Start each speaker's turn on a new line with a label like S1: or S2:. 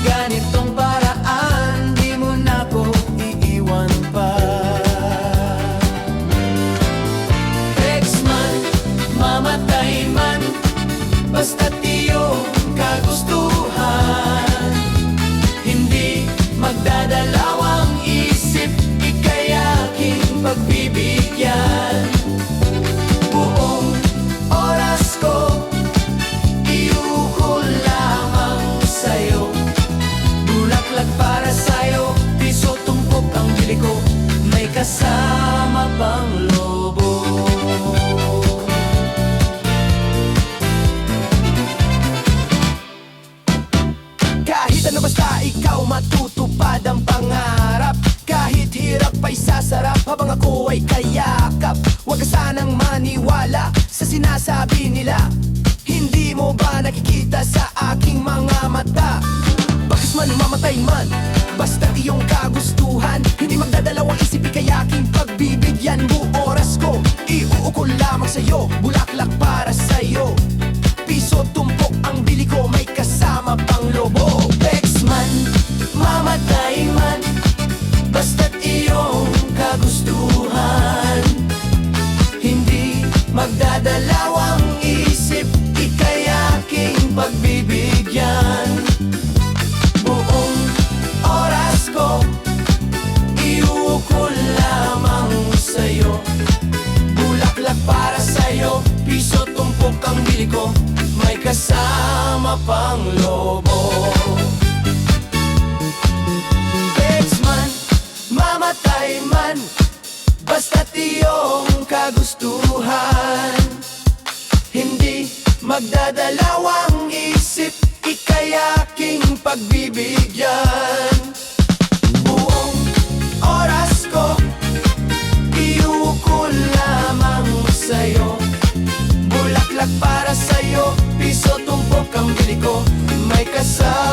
S1: ganitong paraan, di mo na ko iiwan pa. Ex man, mamatay man, basta't iyong kagustuhan. Hindi magdadalawang isip, ika'y aking pagbibigyan. Buong oras ko iukol lamang sa'yo. Bulaklak para sa'yo, piso tumpok ang bili ko, may kasama pang lobo. Kahit ano basta ikaw matutupad ang pangarap. Kahit hirap ay sasarap habang ako ay kayakap. Huwag ka sanang maniwala sa sinasabi nila. Hindi mo ba nakikita sa aking mga mata? Bakas man mamatay man, basta't iyong kagustuhan. Hindi magdadalawang isip, ika'y aking pagbibigyan. Buong oras ko iuukol lamang sa'yo. Bulaklak para sa'yo, piso tumpok ang bili ko, may kasama pang lobo. Ex man, mamatay man, basta't iyong kagustuhan. Hindi magdadalawang isip, ika'y aking pagbibigyan. Buong oras ko iuukol lamang sa'yo. Bulaklak para sa'yo, piso tumpok ang bili ko, may kasama pang lobo. Ex man, mamatay man, basta't iyong kagustuhan. Hindi magdadalawang isip, ika'y aking pagbibigyan. Buong oras ko iuukol lamang sa'yo. Bulaklak para sa'yo, piso tumpok ang bili ko, may kasama